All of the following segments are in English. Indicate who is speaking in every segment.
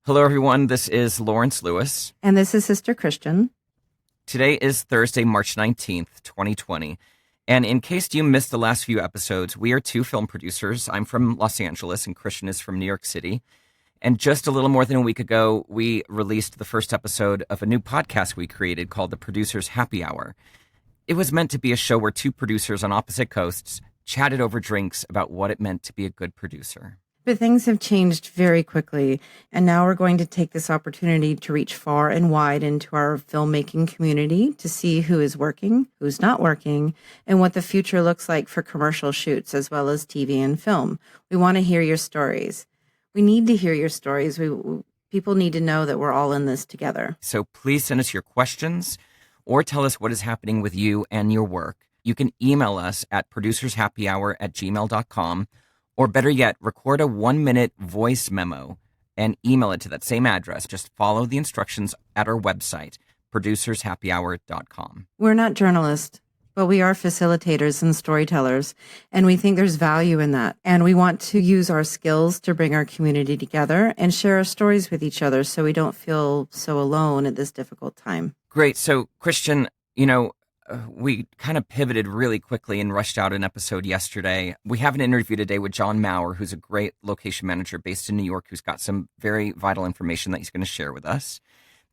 Speaker 1: Hello, everyone. This is Lawrence Lewis.
Speaker 2: And this is Sister Christian.
Speaker 1: Today is Thursday, March 19th, 2020. And in case you missed the last few episodes, we are two film producers. I'm from Los Angeles and Christian is from New York City. And just a little more than a week ago, we released the first episode of a new podcast we created called The Producers Happy Hour. It was meant to be a show where two producers on opposite coasts chatted over drinks about what it meant to be a good producer.
Speaker 2: But things have changed very quickly, and now we're going to take this opportunity to reach far and wide into our filmmaking community to see who is working, who's not working, and what the future looks like for commercial shoots as well as TV and film. We want to hear your stories. We need to hear your stories. People need to know that we're all in this together.
Speaker 1: So please send us your questions or tell us what is happening with you and your work. You can email us at producershappyhour@gmail.com. Or better yet, record a 1-minute voice memo and email it to that same address. Just follow the instructions at our website, producershappyhour.com.
Speaker 2: We're not journalists, but we are facilitators and storytellers, and we think there's value in that. And we want to use our skills to bring our community together and share our stories with each other so we don't feel so alone at this difficult time.
Speaker 1: Great. So, Christian, we kind of pivoted really quickly and rushed out an episode yesterday. We have an interview today with Maher, who's a great location manager based in New York, who's got some very vital information that he's going to share with us.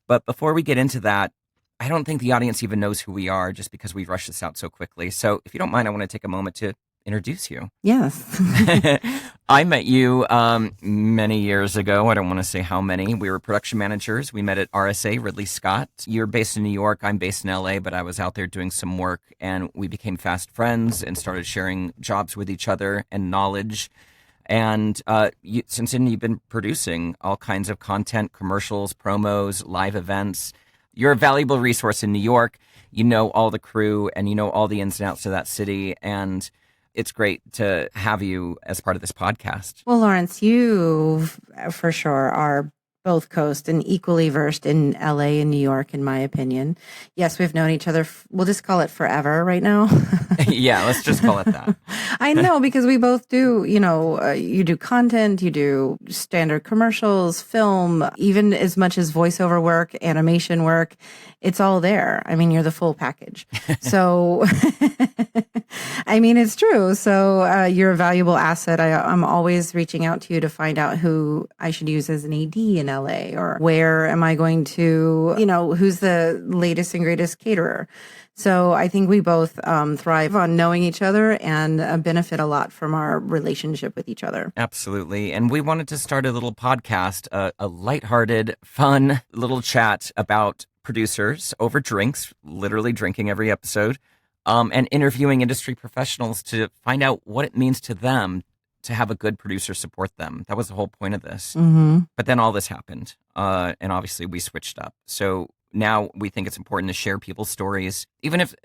Speaker 1: But before we get into that, I don't think the audience even knows who we are just because we rushed this out so quickly. So if you don't mind, I want to take a moment to introduce you.
Speaker 2: Yes.
Speaker 1: I met you many years ago. I don't want to say how many. We were production managers. We met at RSA, Ridley Scott. You're based in New York. I'm based in LA, but I was out there doing some work, and we became fast friends and started sharing jobs with each other and knowledge. And since then, you've been producing all kinds of content, commercials, promos, live events. You're a valuable resource in New York. You know all the crew, and you know all the ins and outs of that city. And it's great to have you as part of this podcast.
Speaker 2: Well, Lawrence, you for sure are both coast and equally versed in LA and New York, in my opinion. Yes, we've known each other. We'll just call it forever right now.
Speaker 1: Yeah, let's just call it that.
Speaker 2: I know, because we both do, you do content, you do standard commercials, film, even as much as voiceover work, animation work. It's all there. I mean, you're the full package. So, I mean, it's true. So you're a valuable asset. I'm always reaching out to you to find out who I should use as an AD in LA, or where am I going to, who's the latest and greatest caterer. So I think we both thrive on knowing each other and benefit a lot from our relationship with each other.
Speaker 1: Absolutely. And we wanted to start a little podcast, a lighthearted, fun little chat about producers over drinks, literally drinking every episode, and interviewing industry professionals to find out what it means to them to have a good producer support them. That was the whole point of this.
Speaker 2: Mm-hmm.
Speaker 1: But then all this happened, and obviously we switched up. So now we think it's important to share people's stories. Even if,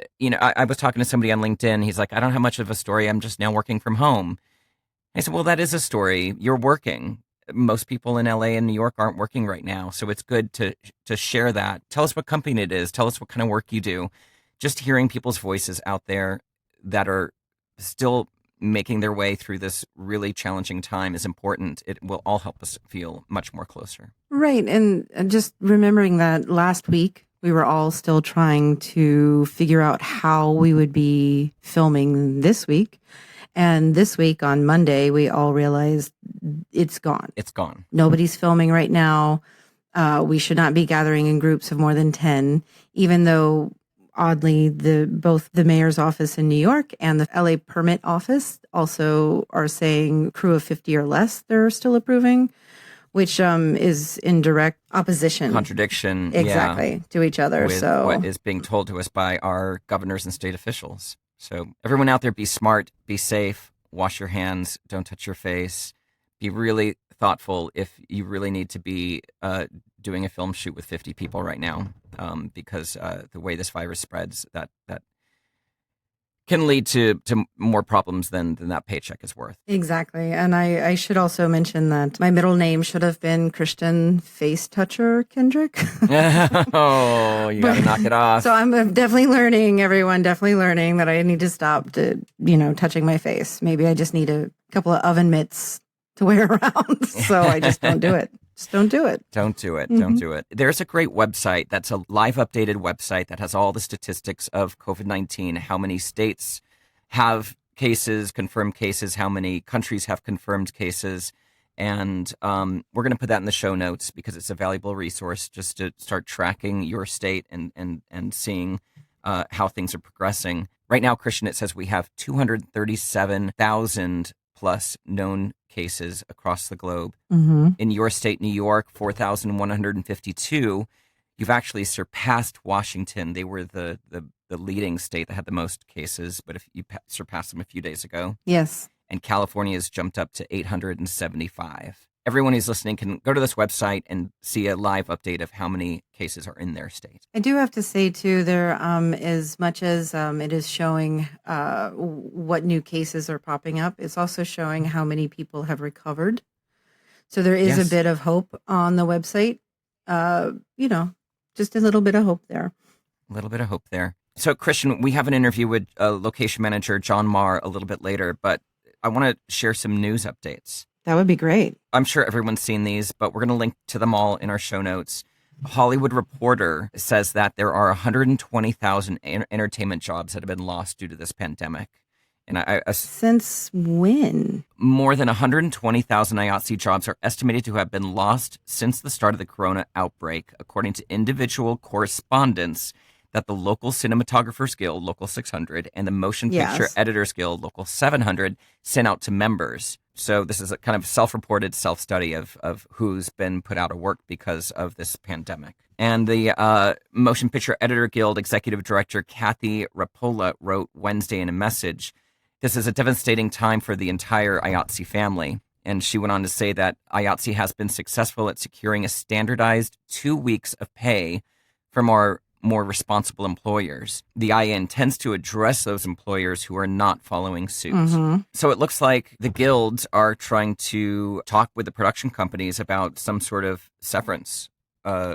Speaker 1: I was talking to somebody on LinkedIn. He's like, I don't have much of a story. I'm just now working from home. I said, well, that is a story. You're working. Most people in LA and New York aren't working right now. So it's good to share that. Tell us what company it is. Tell us what kind of work you do. Just hearing people's voices out there that are still making their way through this really challenging time is important. It will all help us feel much more closer.
Speaker 2: Right. And just remembering that last week, we were all still trying to figure out how we would be filming this week. And this week on Monday, we all realized it's gone.
Speaker 1: It's gone.
Speaker 2: Nobody's filming right now. We should not be gathering in groups of more than 10, even though oddly, both the mayor's office in New York and the LA permit office also are saying crew of 50 or less they're still approving, which is in direct opposition.
Speaker 1: Contradiction.
Speaker 2: Exactly, to each other.
Speaker 1: With
Speaker 2: so
Speaker 1: what is being told to us by our governors and state officials. So everyone out there, be smart, be safe, wash your hands, don't touch your face, be really thoughtful if you really need to be doing a film shoot with 50 people right now, because the way this virus spreads, that can lead to more problems than that paycheck is worth.
Speaker 2: Exactly. And I should also mention that my middle name should have been Christian Face Toucher Kendrick.
Speaker 1: Oh, you got to knock it off.
Speaker 2: So I'm definitely learning, everyone, definitely learning that I need to stop touching my face. Maybe I just need a couple of oven mitts to wear around. So I just don't do it. Just don't do it.
Speaker 1: Don't do it.
Speaker 2: Mm-hmm.
Speaker 1: Don't do it. There's a great website that's a live updated website that has all the statistics of COVID-19, how many states have cases, confirmed cases, how many countries have confirmed cases. And we're going to put that in the show notes because it's a valuable resource just to start tracking your state and seeing how things are progressing. Right now, Christian, it says we have 237,000 plus known cases across the globe.
Speaker 2: Mm-hmm.
Speaker 1: In your state, New York, 4,152. You've actually surpassed Washington. They were the leading state that had the most cases, but if you surpassed them a few days ago.
Speaker 2: Yes.
Speaker 1: And California has jumped up to 875. Everyone who's listening can go to this website and see a live update of how many cases are in their state.
Speaker 2: I do have to say, too, there, as much as it is showing what new cases are popping up, it's also showing how many people have recovered. So there is a bit of hope on the website. Just a little bit of hope there.
Speaker 1: A little bit of hope there. So, Christian, we have an interview with location manager John Maher a little bit later, but I want to share some news updates.
Speaker 2: That would be great.
Speaker 1: I'm sure everyone's seen these, but we're going to link to them all in our show notes. Hollywood Reporter says that there are 120,000 entertainment jobs that have been lost due to this pandemic. And
Speaker 2: since when?
Speaker 1: More than 120,000 IATSE jobs are estimated to have been lost since the start of the corona outbreak, according to individual correspondence that the Local Cinematographers Guild, Local 600, and the Motion Picture Editors Guild, Local 700, sent out to members. So this is a kind of self-reported self-study of who's been put out of work because of this pandemic. And the Motion Picture Editor Guild Executive Director Kathy Rapola wrote Wednesday in a message, "This is a devastating time for the entire IATSE family." And she went on to say that IATSE has been successful at securing a standardized 2 weeks of pay from our more responsible employers. The IA intends to address those employers who are not following suit.
Speaker 2: Mm-hmm.
Speaker 1: So it looks like the guilds are trying to talk with the production companies about some sort of severance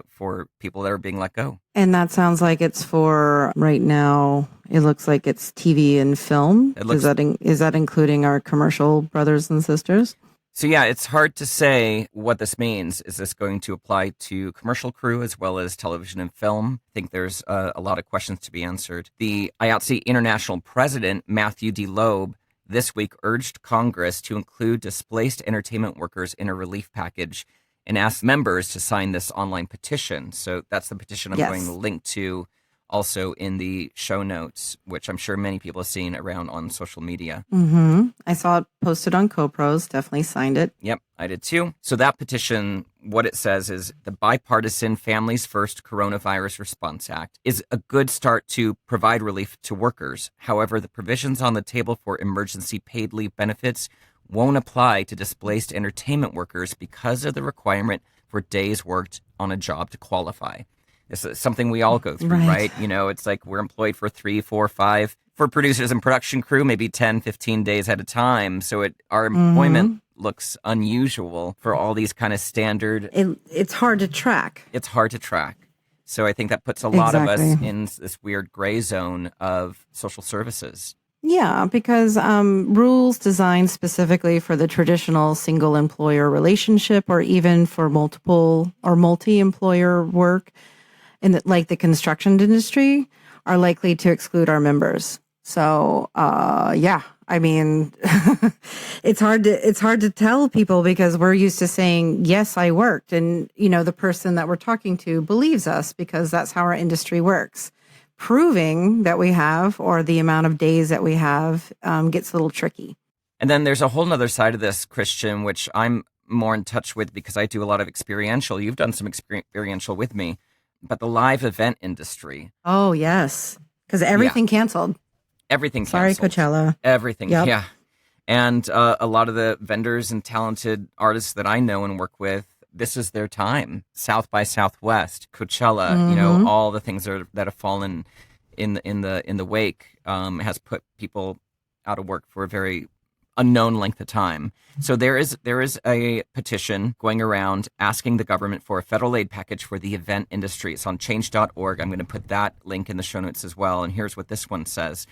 Speaker 1: for people that are being let go.
Speaker 2: And that sounds like it's for right now. It looks like it's TV and film. Is that including our commercial brothers and sisters?
Speaker 1: So yeah, it's hard to say what this means. Is this going to apply to commercial crew as well as television and film? I think there's a lot of questions to be answered. The IATSE International President, Matthew D. Loeb, this week urged Congress to include displaced entertainment workers in a relief package and asked members to sign this online petition. So that's the petition I'm going to link to also in the show notes, which I'm sure many people have seen around on social media.
Speaker 2: Mm-hmm. I saw it posted on CoPros, definitely signed it.
Speaker 1: Yep, I did too. So that petition, what it says is the bipartisan Families First Coronavirus Response Act is a good start to provide relief to workers. However, the provisions on the table for emergency paid leave benefits won't apply to displaced entertainment workers because of the requirement for days worked on a job to qualify. This is something we all go through, right? You know, it's like we're employed for 3, 4, 5, for producers and production crew, maybe 10, 15 days at a time. So our employment looks unusual for all these kind of standard.
Speaker 2: It's hard to track.
Speaker 1: It's hard to track. So I think that puts a lot of us in this weird gray zone of social services.
Speaker 2: Yeah, because rules designed specifically for the traditional single employer relationship or even for multiple or multi-employer work in like the construction industry are likely to exclude our members. So, I mean, it's hard to tell people because we're used to saying, yes, I worked. And, you know, the person that we're talking to believes us because that's how our industry works. Proving that we have or the amount of days that we have gets a little tricky.
Speaker 1: And then there's a whole nother side of this, Christian, which I'm more in touch with because I do a lot of experiential. You've done some experiential with me. But the live event industry.
Speaker 2: Oh, yes. Because everything canceled.
Speaker 1: Everything canceled.
Speaker 2: Sorry, Coachella.
Speaker 1: Everything, yeah. And a lot of the vendors and talented artists that I know and work with, this is their time. South by Southwest, Coachella, you know, all the things that have fallen in the wake has put people out of work for a very unknown length of time. So there is a petition going around asking the government for a federal aid package for the event industry. It's on change.org. I'm going to put that link in the show notes as well. And here's what this one says.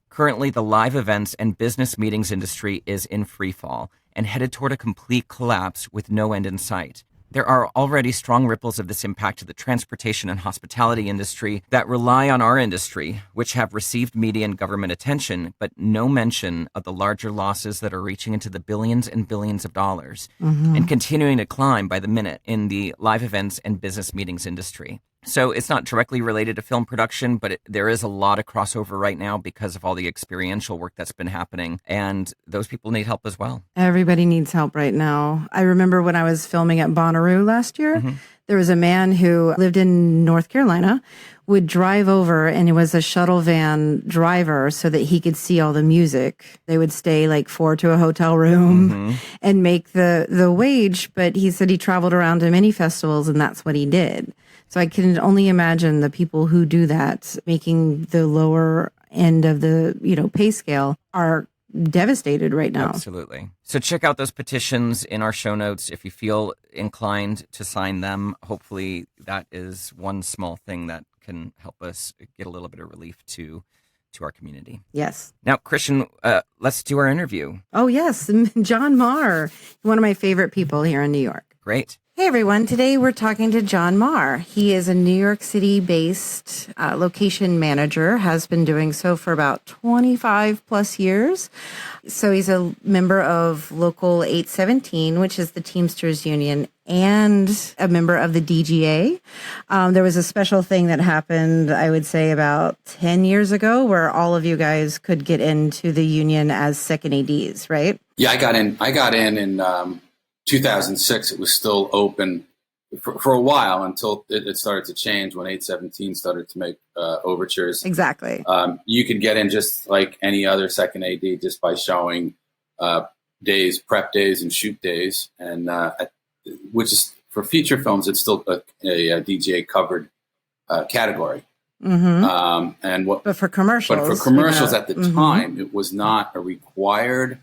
Speaker 1: Currently, the live events and business meetings industry is in free fall and headed toward a complete collapse with no end in sight. There are already strong ripples of this impact to the transportation and hospitality industry that rely on our industry, which have received media and government attention, but no mention of the larger losses that are reaching into the billions and billions of dollars and continuing to climb by the minute in the live events and business meetings industry. So it's not directly related to film production, but there is a lot of crossover right now because of all the experiential work that's been happening. And those people need help as well.
Speaker 2: Everybody needs help right now. I remember when I was filming at Bonnaroo last year, there was a man who lived in North Carolina, would drive over, and he was a shuttle van driver so that he could see all the music. They would stay like 4 to a hotel room and make the wage. But he said he traveled around to many festivals and that's what he did. So I can only imagine the people who do that, making the lower end of the, pay scale, are devastated right now.
Speaker 1: Absolutely. So check out those petitions in our show notes if you feel inclined to sign them. Hopefully that is one small thing that can help us get a little bit of relief to our community.
Speaker 2: Yes.
Speaker 1: Now, Christian, let's do our interview.
Speaker 2: Oh, yes. John Maher, one of my favorite people here in New York.
Speaker 1: Great.
Speaker 2: Hey, everyone. Today we're talking to John Maher. He is a New York City-based location manager, has been doing so for about 25 plus years. So he's a member of Local 817, which is the Teamsters Union, and a member of the DGA. There was a special thing that happened, I would say, about 10 years ago, where all of you guys could get into the union as second ADs, right?
Speaker 3: Yeah, I got in 2006. It was still open for a while until it started to change when 817 started to make overtures.
Speaker 2: Exactly.
Speaker 3: You could get in just like any other second AD just by showing days, prep days, and shoot days, and which is for feature films. It's still a DGA covered category. But
Speaker 2: for commercials,
Speaker 3: at the time, it was not a required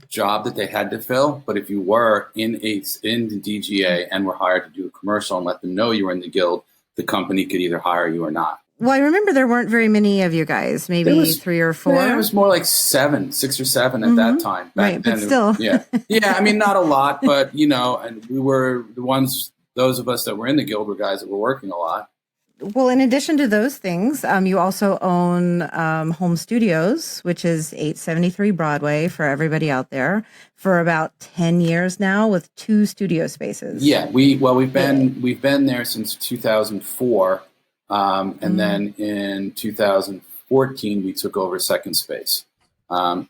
Speaker 3: job that they had to fill. But if you were in the DGA and were hired to do a commercial and let them know you were in the guild, the company could either hire you or not.
Speaker 2: Well, I remember there weren't very many of you guys, maybe 3 or 4.
Speaker 3: Yeah, it was more like 6 or 7 at that time.
Speaker 2: Right, but still.
Speaker 3: Yeah. I mean, not a lot, but, and we were those of us that were in the guild were guys that were working a lot.
Speaker 2: Well, in addition to those things, you also own Home Studios, which is 873 Broadway for everybody out there, for about 10 years now with 2 studio spaces.
Speaker 3: Yeah, we've been there since 2004, and then in 2014 we took over Second Space.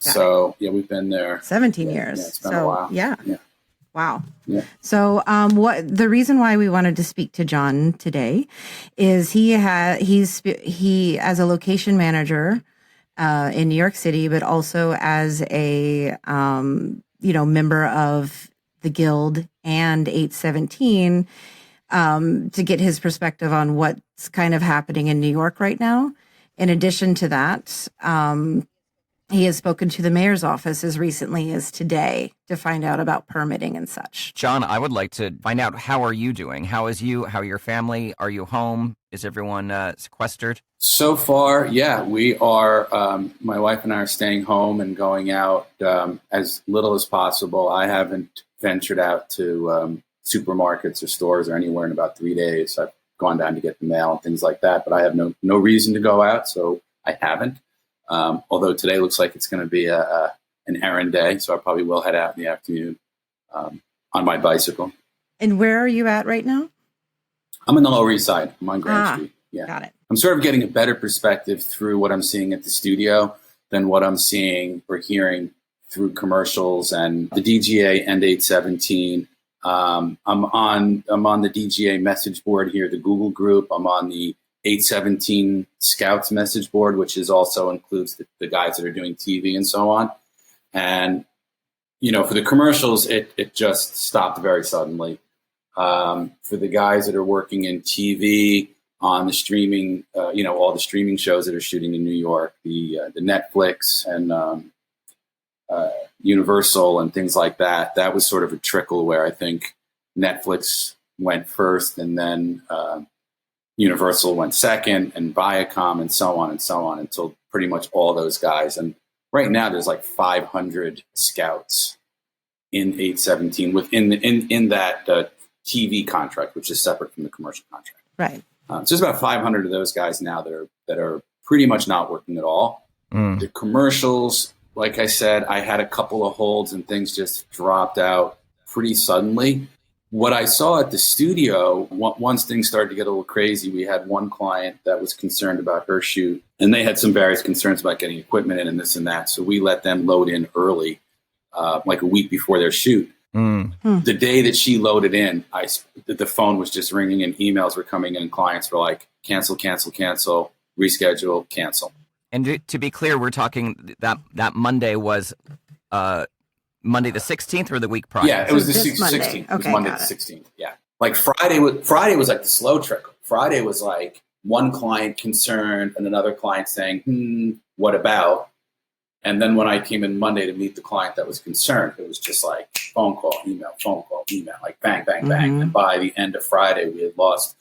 Speaker 3: So we've been there
Speaker 2: 17 years.
Speaker 3: Yeah, it's been a while.
Speaker 2: Yeah. Wow.
Speaker 3: Yeah.
Speaker 2: So, what the reason why we wanted to speak to John today is he as a location manager in New York City, but also as a member of the Guild and 817, to get his perspective on what's kind of happening in New York right now. In addition to that, he has spoken to the mayor's office as recently as today to find out about permitting and such.
Speaker 1: John, I would like to find out, how are you doing? How is you? How are your family? Are you home? Is everyone sequestered?
Speaker 3: So far, yeah, we are. My wife and I are staying home and going out as little as possible. I haven't ventured out to supermarkets or stores or anywhere in about 3 days. I've gone down to get the mail and things like that, but I have no reason to go out, so I haven't. Although today looks like it's going to be an errand day, so I probably will head out in the afternoon on my bicycle.
Speaker 2: And where are you at right now?
Speaker 3: I'm in the Lower East Side. I'm on Grand Street. Yeah,
Speaker 2: got it.
Speaker 3: I'm sort of getting a better perspective through what I'm seeing at the studio than what I'm seeing or hearing through commercials and the DGA and 817. I'm on the DGA message board here, the Google group. I'm on the 817 Scouts message board, which is also includes the guys that are doing TV and so on. And, for the commercials, it just stopped very suddenly. For the guys that are working in TV, on the streaming, all the streaming shows that are shooting in New York, the Netflix and Universal and things like that, that was sort of a trickle where I think Netflix went first and then Universal went second, and Viacom, and so on until pretty much all those guys. And right now there's like 500 scouts in 817 within in that TV contract, which is separate from the commercial contract.
Speaker 2: Right.
Speaker 3: So there's about 500 of those guys now that are pretty much not working at all. The commercials, like I said, I had a couple of holds and things just dropped out pretty suddenly. What I saw at the studio, once things started to get a little crazy, we had one client that was concerned about her shoot, and they had some various concerns about getting equipment in and this and that. So we let them load in early, like a week before their shoot. The day that she loaded in, the phone was just ringing and emails were coming in and clients were like, cancel, reschedule, cancel.
Speaker 1: And to be clear, we're talking that Monday was Monday the 16th or the week prior?
Speaker 3: Yeah, it was the 16th.
Speaker 2: Okay,
Speaker 3: It was Monday the 16th. Yeah. Like Friday was like the slow trickle. Friday was like one client concerned and another client saying, what about? And then when I came in Monday to meet the client that was concerned, it was just like phone call, email, like bang, bang, bang. And by the end of Friday, we had lost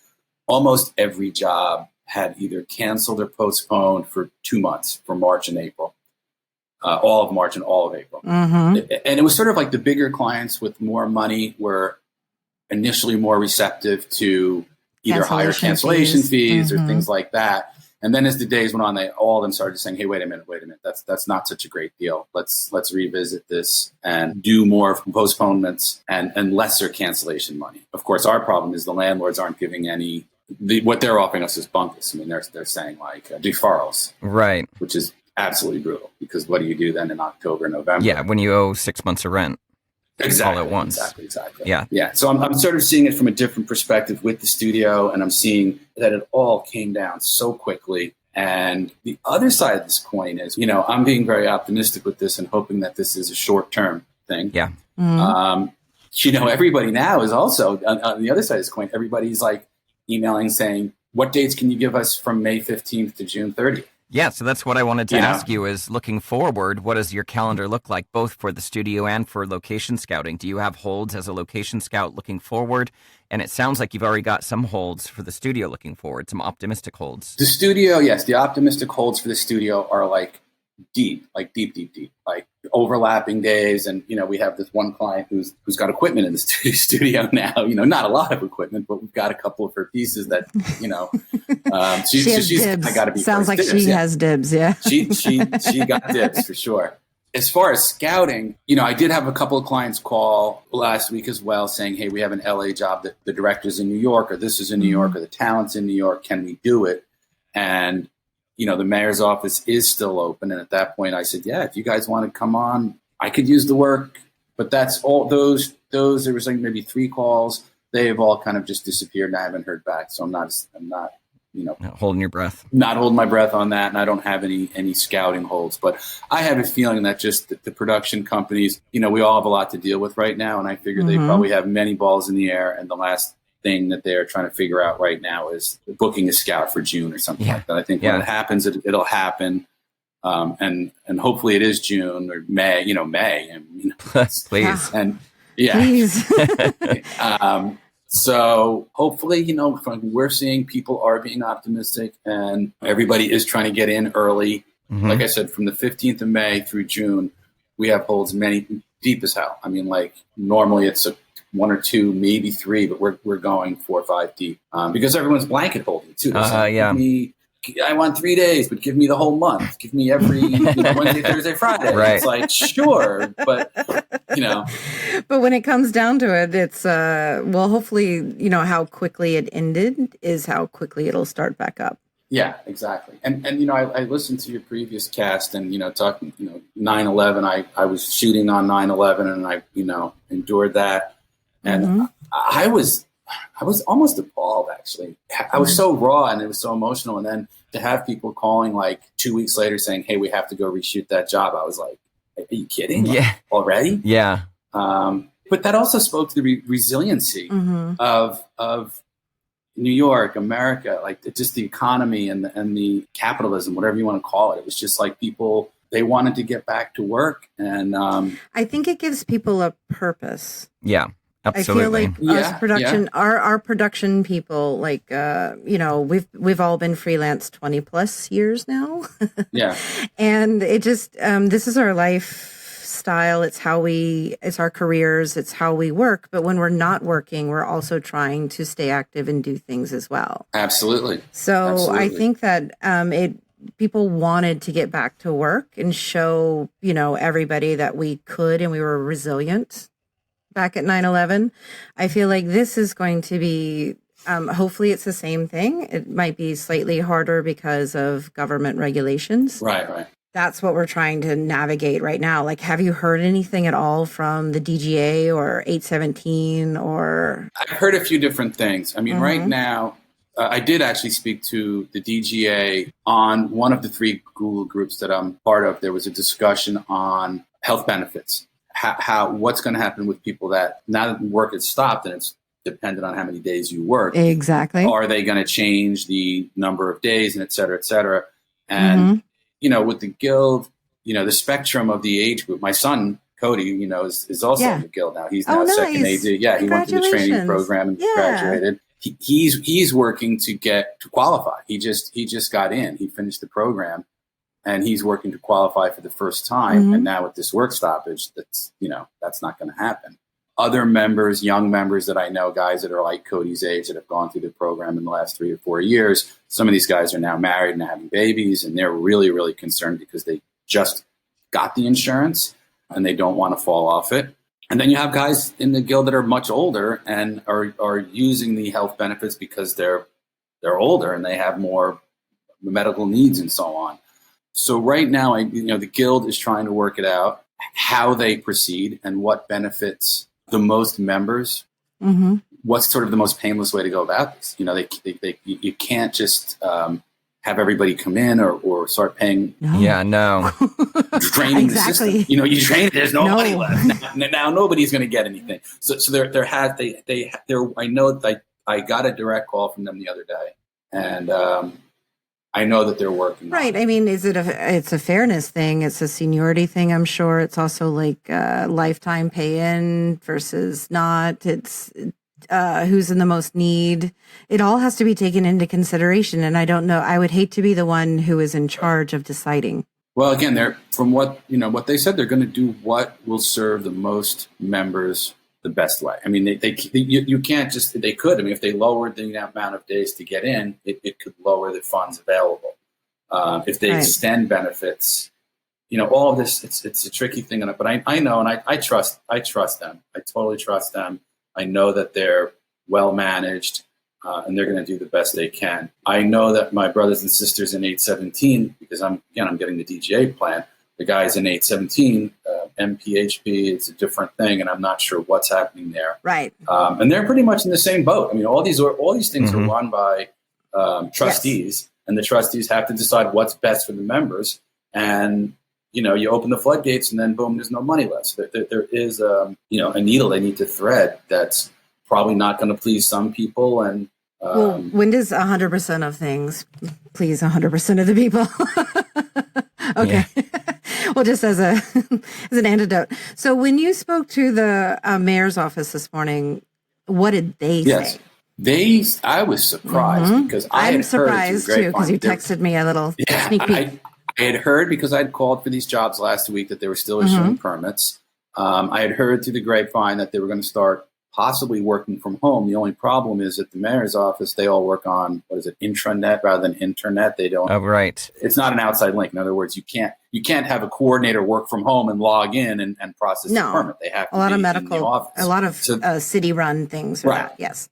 Speaker 3: almost every job, had either canceled or postponed for 2 months, for March and April. All of March and all of April. And it was sort of like the bigger clients with more money were initially more receptive to either higher cancellation fees or things like that. And then as the days went on, all of them started saying, hey, wait a minute. That's not such a great deal. Let's revisit this and do more postponements and lesser cancellation money. Of course, our problem is the landlords aren't giving any, what they're offering us is bunkus. I mean, they're saying like deferrals. Right. Which is absolutely brutal, because what do you do then in October, November?
Speaker 1: Yeah, when you owe 6 months of rent.
Speaker 3: Exactly.
Speaker 1: All at once.
Speaker 3: Exactly.
Speaker 1: Yeah.
Speaker 3: Yeah. So I'm sort of seeing it from a different perspective with the studio, and I'm seeing that it all came down so quickly. And the other side of this coin is, I'm being very optimistic with this and hoping that this is a short-term thing.
Speaker 1: Yeah.
Speaker 3: Everybody now is also on the other side of this coin. Everybody's like emailing saying, what dates can you give us from May 15th to June 30th?
Speaker 1: Yeah, so that's what I wanted to ask you is, looking forward, what does your calendar look like, both for the studio and for location scouting? Do you have holds as a location scout looking forward? And it sounds like you've already got some holds for the studio looking forward, some optimistic holds.
Speaker 3: The studio, yes, the optimistic holds for the studio are like deep, like overlapping days. And, we have this one client who's got equipment in the studio now, not a lot of equipment, but we've got a couple of her pieces that, she's got to be.
Speaker 2: Sounds like dibs, she has dibs. Yeah.
Speaker 3: She got dibs for sure. As far as scouting, I did have a couple of clients call last week as well saying, hey, we have an LA job that the director's in New York, or this is in New York, or the talent's in New York. Can we do it? And the mayor's office is still open. And at that point I said, yeah, if you guys want to come on, I could use the work. But that's all those, there was like maybe 3 calls. They have all kind of just disappeared and I haven't heard back. So I'm not,
Speaker 1: not holding your breath,
Speaker 3: not holding my breath on that. And I don't have any scouting holds, but I have a feeling that just the production companies, we all have a lot to deal with right now. And I figure they probably have many balls in the air. And the last thing that they're trying to figure out right now is booking a scout for June or something like that. I think when it happens, it'll happen. And hopefully it is June or May, May.
Speaker 1: Please.
Speaker 3: And
Speaker 2: please.
Speaker 3: So hopefully, we're seeing people are being optimistic and everybody is trying to get in early. Like I said, from the 15th of May through June, we have holds many deep as hell. I mean, like normally it's 1 or 2, maybe 3, but we're going 4 or 5 deep because everyone's blanket holding too. I want 3 days, but give me the whole month. Give me every Wednesday, Thursday, Friday.
Speaker 1: Right.
Speaker 3: It's like, sure, but
Speaker 2: But when it comes down to it, it's hopefully, how quickly it ended is how quickly it'll start back up.
Speaker 3: Yeah, exactly. And I listened to your previous cast and, talking, 9/11, I was shooting on 9/11 and I, endured that. And I was almost appalled, actually. I was so raw and it was so emotional. And then to have people calling like 2 weeks later saying, hey, we have to go reshoot that job. I was like, are you kidding?
Speaker 1: Yeah.
Speaker 3: Already?
Speaker 1: Yeah.
Speaker 3: But that also spoke to the resiliency of New York, America, like just the economy and the capitalism, whatever you want to call it. It was just like people, they wanted to get back to work. And
Speaker 2: I think it gives people a purpose.
Speaker 1: Yeah. Absolutely.
Speaker 2: I feel like us production, our production people, like, we've all been freelance 20 plus years now.
Speaker 3: Yeah.
Speaker 2: And it just, this is our life lifestyle. It's our careers. It's how we work. But when we're not working, we're also trying to stay active and do things as well.
Speaker 3: Absolutely.
Speaker 2: So
Speaker 3: Absolutely.
Speaker 2: I think that people wanted to get back to work and show, everybody that we could and we were resilient back at 9/11. I feel like this is going to be, hopefully it's the same thing. It might be slightly harder because of government regulations.
Speaker 3: Right.
Speaker 2: That's what we're trying to navigate right now. Like, have you heard anything at all from the DGA or 817 or?
Speaker 3: I've heard a few different things. I mean, right now, I did actually speak to the DGA on one of the 3 Google groups that I'm part of. There was a discussion on health benefits, what's going to happen with people that now that work has stopped and it's dependent on how many days you work.
Speaker 2: Exactly.
Speaker 3: Are they going to change the number of days and et cetera, et cetera? And, with the Guild, the spectrum of the age group, my son, Cody, is also in the Guild now. He's now second AD. Yeah, he went through the training program and graduated. He's working to qualify. He just got in. He finished the program, and he's working to qualify for the first time. And now with this work stoppage, that's not going to happen. Other members, young members that I know, guys that are like Cody's age that have gone through the program in the last 3 or 4 years, some of these guys are now married and having babies, and they're really, really concerned because they just got the insurance and they don't want to fall off it. And then you have guys in the Guild that are much older and are using the health benefits because they're older and they have more medical needs and so on. So right now, the Guild is trying to work it out, how they proceed and what benefits the most members. What's sort of the most painless way to go about this? You can't just have everybody come in or start paying.
Speaker 2: No.
Speaker 1: Yeah, no.
Speaker 3: Draining the system. You drain it, there's no money left. Now nobody's going to get anything. So I know that I got a direct call from them the other day, and I know that they're working.
Speaker 2: Right. I mean, it's a fairness thing. It's a seniority thing. I'm sure it's also like lifetime pay in versus not. It's who's in the most need. It all has to be taken into consideration. And I don't know. I would hate to be the one who is in charge of deciding.
Speaker 3: Well, again, they're from what they said, they're going to do what will serve the most members the best way. I mean, you can't just, they could. I mean, if they lowered the amount of days to get in, it could lower the funds available. If they extend benefits, all of this, it's a tricky thing. But I know, and I trust them. I totally trust them. I know that they're well managed and they're going to do the best they can. I know that my brothers and sisters in 817, because I'm getting the DGA plan, the guys in 817, MPHP, it's a different thing, and I'm not sure what's happening there.
Speaker 2: Right.
Speaker 3: And they're pretty much in the same boat. I mean, all these things are run by trustees, and the trustees have to decide what's best for the members. And you open the floodgates, and then boom, there's no money left. So there is a needle they need to thread that's probably not going to please some people. And
Speaker 2: when does 100% of things please 100% of the people? Okay. Yeah. Well, just as an antidote. So when you spoke to the mayor's office this morning, what did they say?
Speaker 3: I was surprised because I'm
Speaker 2: surprised too because you texted me a little sneak peek.
Speaker 3: I had heard because I'd called for these jobs last week that they were still issuing permits. I had heard through the grapevine that they were going to start possibly working from home. The only problem is at the mayor's office, they all work on, intranet rather than internet. They don't.
Speaker 1: Oh, right.
Speaker 3: It's not an outside link. In other words, you can't have a coordinator work from home and log in and process the permit. They have to
Speaker 2: a lot
Speaker 3: be
Speaker 2: of
Speaker 3: medical, in the office.
Speaker 2: A lot of city-run things.
Speaker 3: Right.
Speaker 2: That. Yes.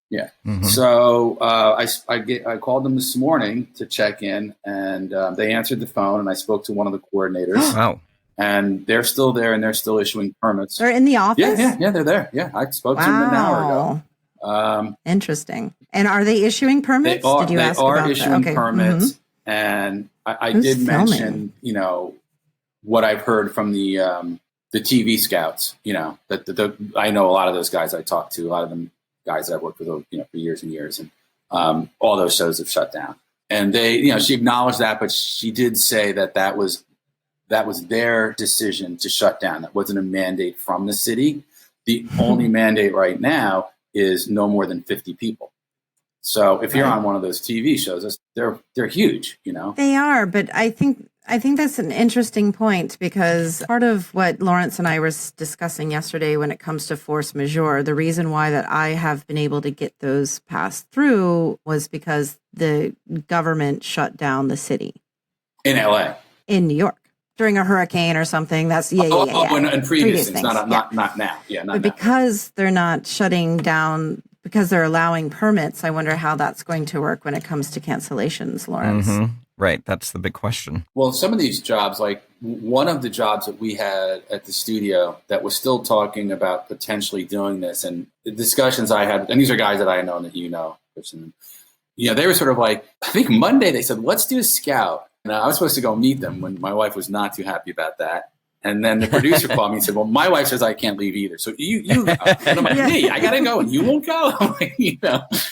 Speaker 3: Yeah. So I called them this morning to check in, and they answered the phone, and I spoke to one of the coordinators.
Speaker 1: Wow.
Speaker 3: And they're still there, and they're still issuing permits.
Speaker 2: They're in the office?
Speaker 3: Yeah, they're there. Yeah, I spoke to them an hour ago.
Speaker 2: Interesting. And are they issuing permits? Did you ask about that? They are issuing
Speaker 3: permits. And I did mention, what I've heard from the TV scouts, that I know a lot of those guys I talked to, a lot of them guys I've worked with, for years and years. And all those shows have shut down. And she acknowledged that, but she did say that was their decision to shut down. That wasn't a mandate from the city. The only mandate right now is no more than 50 people. So if you're on one of those TV shows, they're huge,
Speaker 2: They are, but I think I think that's an interesting point because part of what Lawrence and I were discussing yesterday when it comes to force majeure, the reason why that I have been able to get those passed through was because the government shut down the city.
Speaker 3: In LA.
Speaker 2: In New York. During a hurricane or something. That's yeah.
Speaker 3: And previous things,
Speaker 2: things.
Speaker 3: not now. Yeah, not
Speaker 2: but
Speaker 3: now.
Speaker 2: Because they're not shutting down, because they're allowing permits, I wonder how that's going to work when it comes to cancellations, Lawrence.
Speaker 1: Mm-hmm. Right. That's the big question.
Speaker 3: Well, some of these jobs, like one of the jobs that we had at the studio that was still talking about potentially doing this, and the discussions I had, and these are guys that I know and that you know, they were sort of like, I think Monday they said, let's do a scout. And I was supposed to go meet them when my wife was not too happy about that. And then the producer called me and said, well, my wife says I can't leave either. So you go. And I'm like, hey, I got to go and you won't go. I'm like,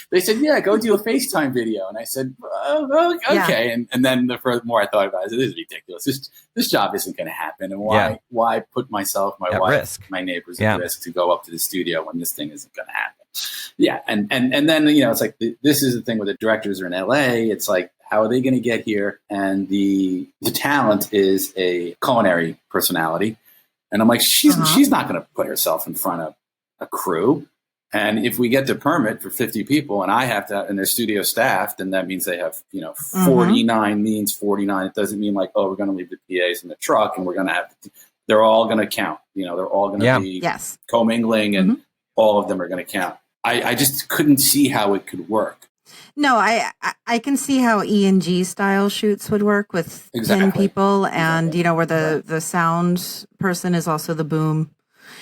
Speaker 3: they said, yeah, go do a FaceTime video. And I said, oh, okay. Yeah. And then the more I thought about it, I said, this is ridiculous. This job isn't going to happen. And why put myself, my wife, risk. My neighbors at risk to go up to the studio when this thing isn't going to happen? Yeah. And then, it's like, this is the thing with the directors are in LA. It's like, how are they going to get here? And the talent is a culinary personality. And I'm like, she's not going to put herself in front of a crew. And if we get the permit for 50 people and I have to, and their studio staff, then that means they have, 49 means 49. It doesn't mean like, oh, we're going to leave the PAs in the truck and we're going to have, they're all going to count. They're all going to be commingling and all of them are going to count. I just couldn't see how it could work.
Speaker 2: No, I can see how E&G style shoots would work with 10 people and, where the sound person is also the boom,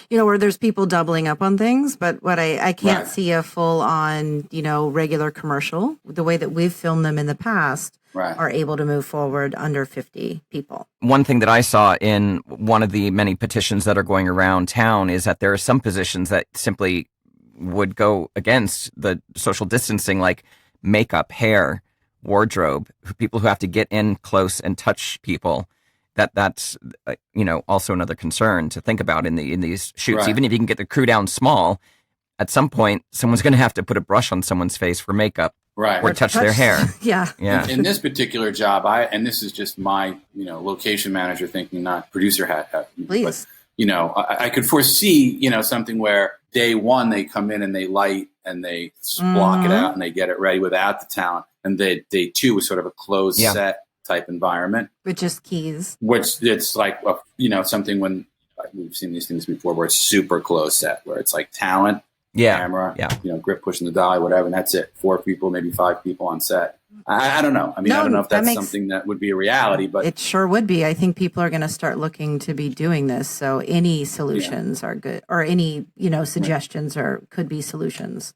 Speaker 2: where there's people doubling up on things. But what I can't see a full on, regular commercial, the way that we've filmed them in the past, are able to move forward under 50 people.
Speaker 1: One thing that I saw in one of the many petitions that are going around town is that there are some positions that simply would go against the social distancing, like makeup, hair, wardrobe, people who have to get in close and touch people. That's also another concern to think about in these shoots. Even if you can get the crew down small, at some point someone's going to have to put a brush on someone's face for makeup, or touch their hair.
Speaker 2: Yeah.
Speaker 3: In this particular job, and this is just my location manager thinking, not producer hat.
Speaker 2: Please.
Speaker 3: But, I could foresee something where day one they come in and they light and they block it out and they get it ready without the talent. And day two was sort of a closed set type environment.
Speaker 2: With just keys.
Speaker 3: Which it's like, something when we've seen these things before where it's super closed set, where it's like talent, camera, grip pushing the dolly, whatever. And that's it. 4 people, maybe 5 people on set. I don't know. I don't know if that's something that would be a reality, but
Speaker 2: it sure would be. I think people are going to start looking to be doing this. So any solutions are good, or any, suggestions could be solutions.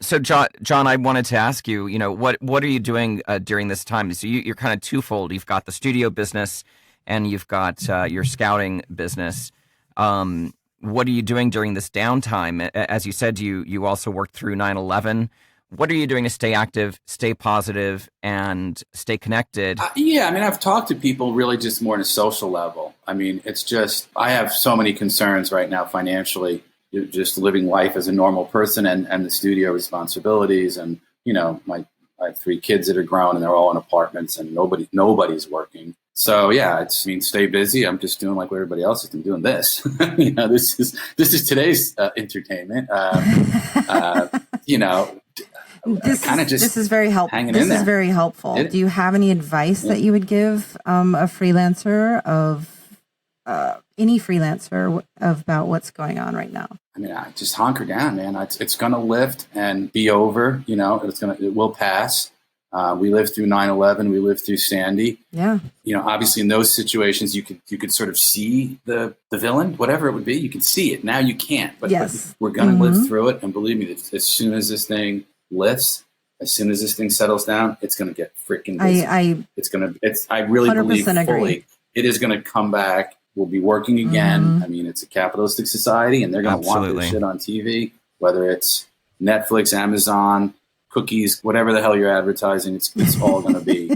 Speaker 1: So John, I wanted to ask you, what are you doing during this time? So you're kind of twofold. You've got the studio business and you've got your scouting business. What are you doing during this downtime? As you said, you also worked through 9/11. What are you doing to stay active, stay positive, and stay connected?
Speaker 3: I've talked to people really just more on a social level. It's just, I have so many concerns right now financially, just living life as a normal person and the studio responsibilities. And, I have 3 kids that are grown and they're all in apartments and nobody's working. So stay busy. I'm just doing like everybody else is. I'm doing this. This is today's entertainment.
Speaker 2: This is very helpful. This is very helpful. Do you have any advice that you would give a freelancer any freelancer about what's going on right now?
Speaker 3: I just hunker down, man. It's going to lift and be over. It will pass. We lived through 9/11. We lived through Sandy.
Speaker 2: Yeah.
Speaker 3: Obviously in those situations, you could sort of see the villain, whatever it would be. You could see it. Now you can't. But we're going to live through it. And believe me, as soon as this thing lifts, as soon as this thing settles down, it's going to get freaking busy. I really believe fully it is going to come back. We'll be working again. It's a capitalistic society and they're going to want this shit on TV, whether it's Netflix, Amazon, cookies, whatever the hell you're advertising. It's all going to be,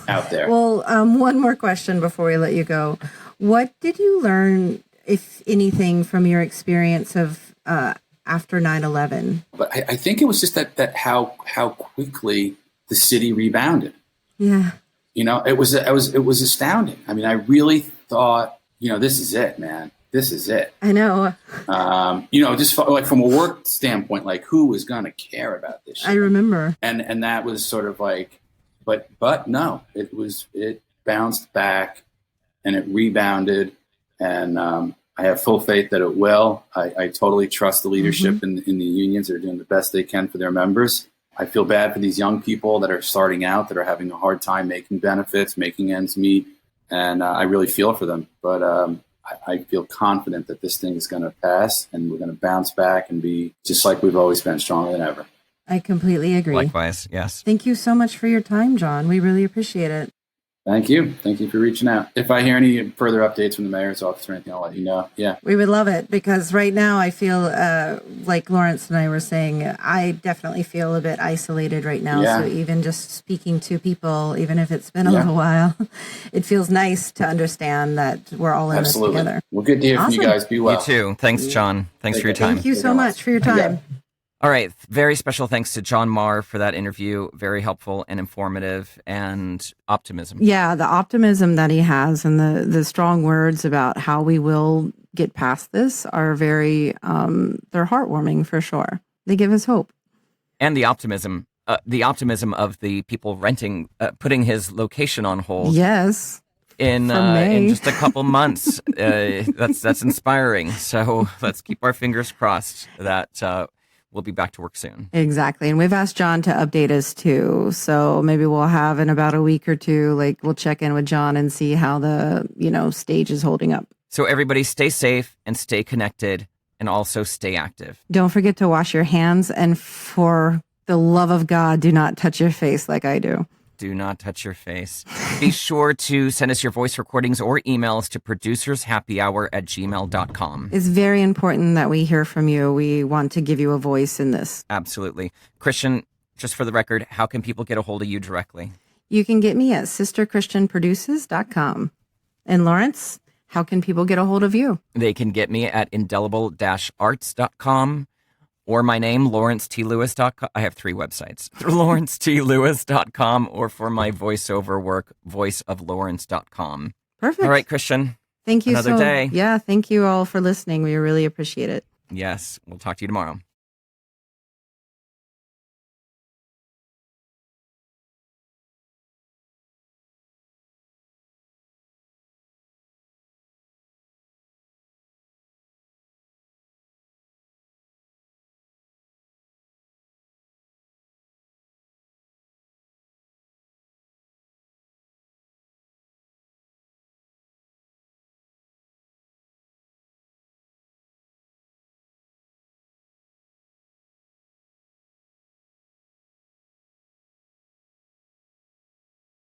Speaker 3: out there.
Speaker 2: Well, one more question before we let you go. What did you learn, if anything, from your experience of after 9/11?
Speaker 3: But I think it was just that how quickly the city rebounded.
Speaker 2: Yeah.
Speaker 3: it was astounding. I mean, I really thought, this is it, man. This is it.
Speaker 2: I know.
Speaker 3: Just like from a work standpoint, like who is going to care about this shit?
Speaker 2: I remember.
Speaker 3: And that was sort of like, but no, it bounced back and it rebounded. And I have full faith that it will. I totally trust the leadership in the unions that are doing the best they can for their members. I feel bad for these young people that are starting out, that are having a hard time making benefits, making ends meet. And I really feel for them. But I feel confident that this thing is going to pass and we're going to bounce back and be just like we've always been, stronger than ever.
Speaker 2: I completely agree.
Speaker 1: Likewise, yes.
Speaker 2: Thank you so much for your time, John. We really appreciate it.
Speaker 3: Thank you. Thank you for reaching out. If I hear any further updates from the mayor's office or anything, I'll let you know. Yeah.
Speaker 2: We would love it, because right now I feel like Lawrence and I were saying, I definitely feel a bit isolated right now.
Speaker 3: Yeah.
Speaker 2: So even just speaking to people, even if it's been a little while, it feels nice to understand that we're all in this together.
Speaker 3: Well, good to hear from you guys. Be well.
Speaker 1: You too. Thanks, John. Thanks for your time.
Speaker 2: Thank you so much for your time.
Speaker 1: All right. Very special thanks to John Maher for that interview. Very helpful and informative, and optimism.
Speaker 2: Yeah, the optimism that he has and the strong words about how we will get past this are very, they're heartwarming for sure. They give us hope.
Speaker 1: And the optimism of the people renting, putting his location on hold.
Speaker 2: Yes.
Speaker 1: In just a couple months. That's inspiring. So let's keep our fingers crossed that we'll be back to work soon.
Speaker 2: Exactly. And we've asked John to update us too. So maybe we'll have in about a week or two, we'll check in with John and see how the, stage is holding up.
Speaker 1: So everybody stay safe and stay connected, and also stay active.
Speaker 2: Don't forget to wash your hands. And for the love of God, do not touch your face like I do.
Speaker 1: Do not touch your face. Be sure to send us your voice recordings or emails to producershappyhour@gmail.com.
Speaker 2: It's very important that we hear from you. We want to give you a voice in this.
Speaker 1: Absolutely. Christian, just for the record, how can people get a hold of you directly?
Speaker 2: You can get me at sisterchristianproduces.com. And Lawrence, how can people get a hold of you?
Speaker 1: They can get me at indelible-arts.com. Or my name, lawrencetLewis.com. I have 3 websites. lawrencetLewis.com, or for my voiceover work, voiceoflawrence.com.
Speaker 2: Perfect.
Speaker 1: All right, Christian.
Speaker 2: Thank you.
Speaker 1: Another day.
Speaker 2: Yeah, thank you all for listening. We really appreciate it.
Speaker 1: Yes. We'll talk to you tomorrow.